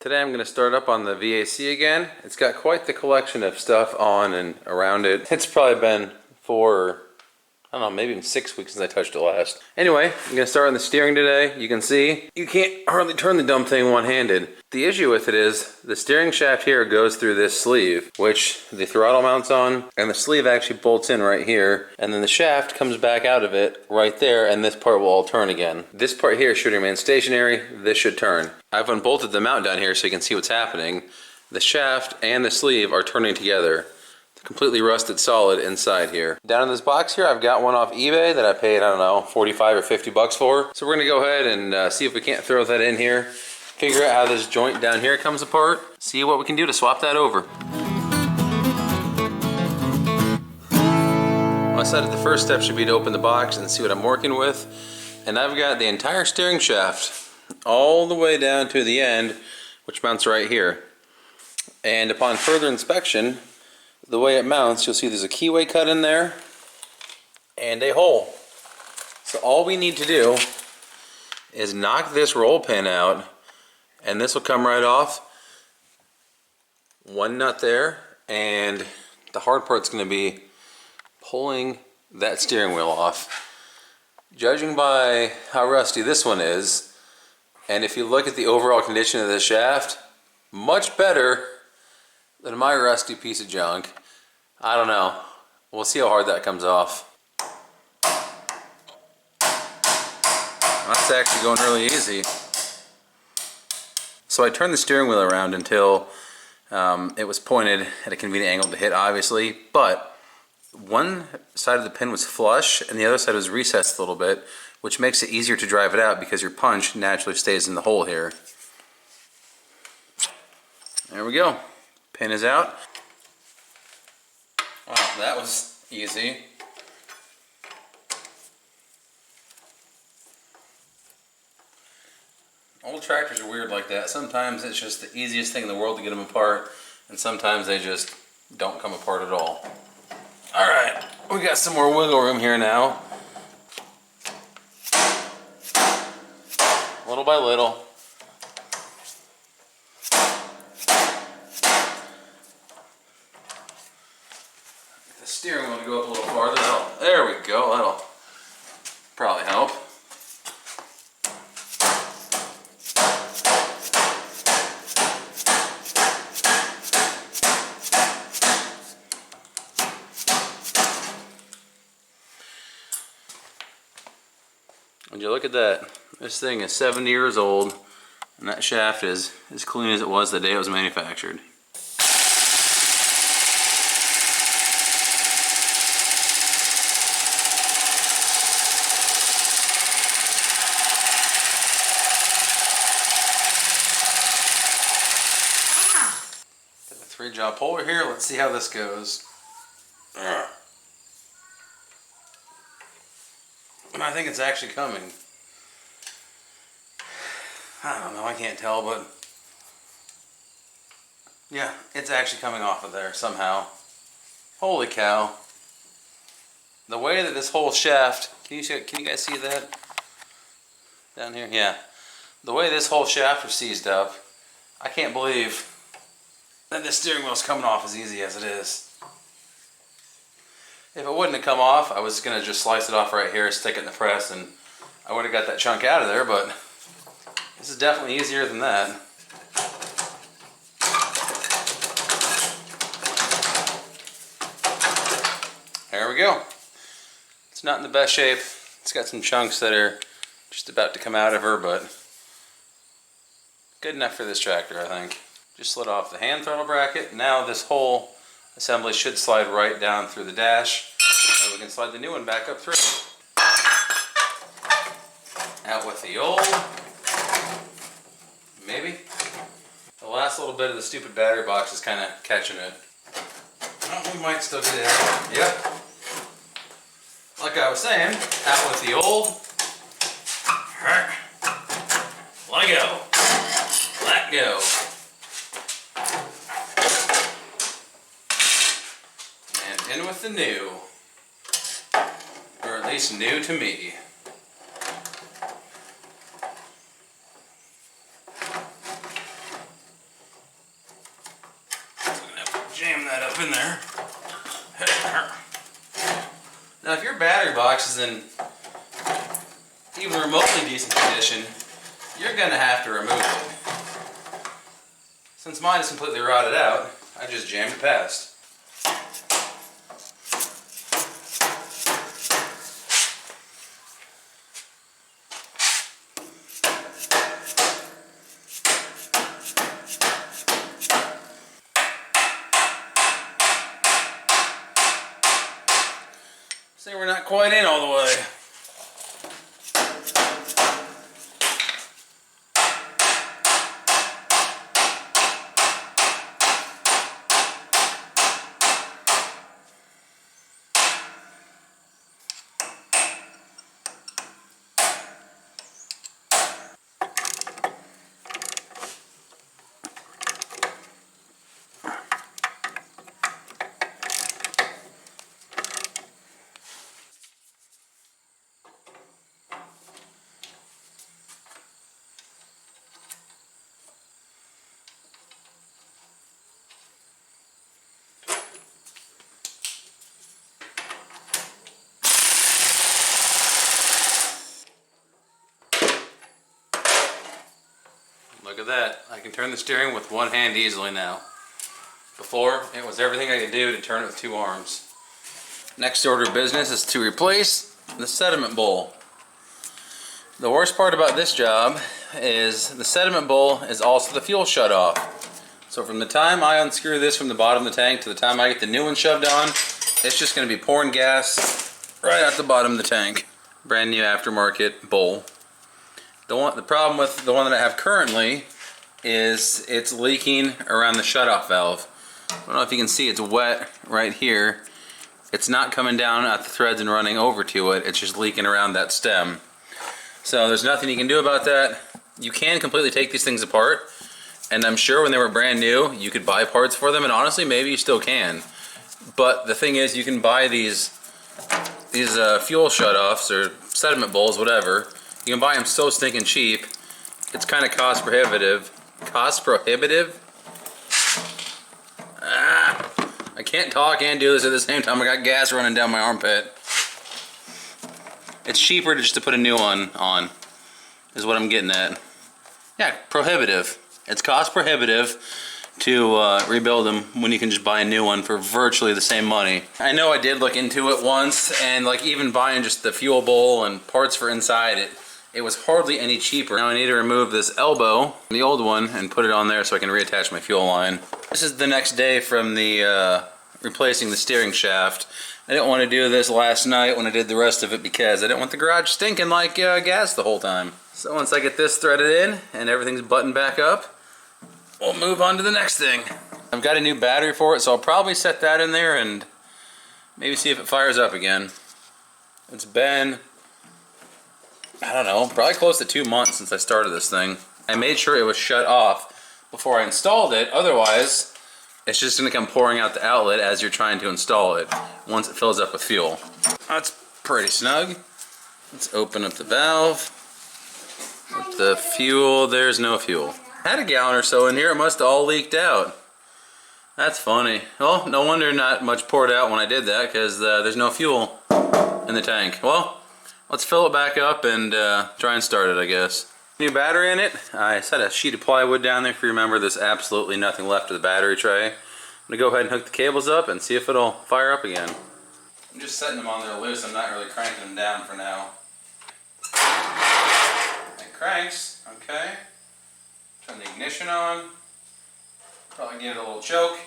Today I'm going to start up on the VAC again. It's got quite the collection of stuff on and around it. It's probably been 4, I don't know, maybe even 6 weeks since I touched it last. Anyway, I'm going to start on the steering today. You can see, you can't hardly turn the dumb thing one-handed. The issue with it is, the steering shaft here goes through this sleeve, which the throttle mounts on, and the sleeve actually bolts in right here, and then the shaft comes back out of it right there, and this part will all turn again. This part here should remain stationary, this should turn. I've unbolted the mount down here so you can see what's happening. The shaft and the sleeve are turning together. Completely rusted solid inside here. Down in this box here, I've got one off eBay that I paid, I don't know, 45 or 50 bucks for. So we're gonna go ahead and see if we can't throw that in here, figure out how this joint down here comes apart, see what we can do to swap that over. Well, I decided the first step should be to open the box and see what I'm working with. And I've got the entire steering shaft all the way down to the end, which mounts right here. And upon further inspection, the way it mounts, you'll see there's a keyway cut in there and a hole. So all we need to do is knock this roll pin out and this will come right off. One nut there, and the hard part's going to be pulling that steering wheel off. Judging by how rusty this one is, and if you look at the overall condition of this shaft, much better than my rusty piece of junk. I don't know. We'll see how hard that comes off. That's actually going really easy. So I turned the steering wheel around until it was pointed at a convenient angle to hit, obviously, but one side of the pin was flush and the other side was recessed a little bit, which makes it easier to drive it out because your punch naturally stays in the hole here. There we go. Pin is out. Wow, that was easy. Old tractors are weird like that. Sometimes it's just the easiest thing in the world to get them apart, and sometimes they just don't come apart at all. Alright, we got some more wiggle room here now. Little by little. Steering wheel to go up a little farther. There we go. That'll probably help. Would you look at that? This thing is 70 years old, and that shaft is as clean as it was the day it was manufactured. Three-jaw puller here. Let's see how this goes. I think it's actually coming. I don't know, I can't tell, but yeah, it's actually coming off of there somehow. Holy cow. The way that this whole shaft, can you guys see that? Down here? Yeah. The way this whole shaft was seized up, I can't believe that this steering wheel's coming off as easy as it is. If it wouldn't have come off, I was going to just slice it off right here, stick it in the press, and I would have got that chunk out of there, but this is definitely easier than that. There we go. It's not in the best shape. It's got some chunks that are just about to come out of her, but good enough for this tractor, I think. Just slid off the hand throttle bracket. Now this whole assembly should slide right down through the dash, and we can slide the new one back up through. Out with the old. Maybe. The last little bit of the stupid battery box is kind of catching it. Well, we might still get it. Yep. Like I was saying, out with the old. Let go. Let go. In with the new, or at least new to me. that up in there. Now if your battery box is in even remotely decent condition, you're gonna have to remove it. Since mine is completely rotted out, I just jammed it past. See, we're not quite in all the way. Look at that. I can turn the steering with one hand easily now. Before, it was everything I could do to turn it with two arms. Next order of business is to replace the sediment bowl. The worst part about this job is the sediment bowl is also the fuel shutoff. So from the time I unscrew this from the bottom of the tank to the time I get the new one shoved on, it's just going to be pouring gas right out the bottom of the tank. Brand new aftermarket bowl. The problem with the one that I have currently is it's leaking around the shutoff valve. I don't know if you can see, it's wet right here. It's not coming down at the threads and running over to it, it's just leaking around that stem. So there's nothing you can do about that. You can completely take these things apart, and I'm sure when they were brand new you could buy parts for them, and honestly maybe you still can. But the thing is, you can buy these fuel shutoffs or sediment bowls, whatever. You can buy them so stinking cheap. It's kind of cost prohibitive. Cost prohibitive? I can't talk and do this at the same time. I got gas running down my armpit. It's cheaper just to put a new one on, is what I'm getting at. Yeah, prohibitive. It's cost prohibitive to rebuild them when you can just buy a new one for virtually the same money. I know I did look into it once, and like even buying just the fuel bowl and parts for inside it was hardly any cheaper. Now I need to remove this elbow, the old one, and put it on there so I can reattach my fuel line. This is the next day from the replacing the steering shaft. I didn't want to do this last night when I did the rest of it because I didn't want the garage stinking like gas the whole time. So once I get this threaded in and everything's buttoned back up, we'll move on to the next thing. I've got a new battery for it, so I'll probably set that in there and maybe see if it fires up again. It's been, I don't know, probably close to 2 months since I started this thing. I made sure it was shut off before I installed it, otherwise it's just going to come pouring out the outlet as you're trying to install it once it fills up with fuel. That's pretty snug. Let's open up the valve. With the fuel, there's no fuel. I had a gallon or so in here, it must have all leaked out. That's funny. Well, no wonder not much poured out when I did that, because there's no fuel in the tank. Well, let's fill it back up and try and start it, I guess. New battery in it. I set a sheet of plywood down there. If you remember, there's absolutely nothing left of the battery tray. I'm gonna go ahead and hook the cables up and see if it'll fire up again. I'm just setting them on there loose. I'm not really cranking them down for now. It cranks. Okay. Turn the ignition on. Probably give it a little choke.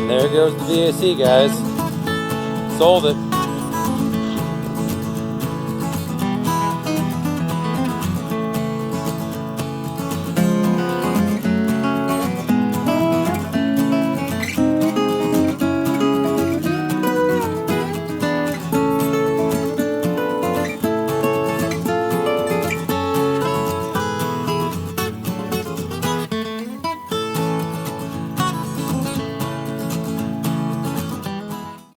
There goes the VAC, guys. Sold it.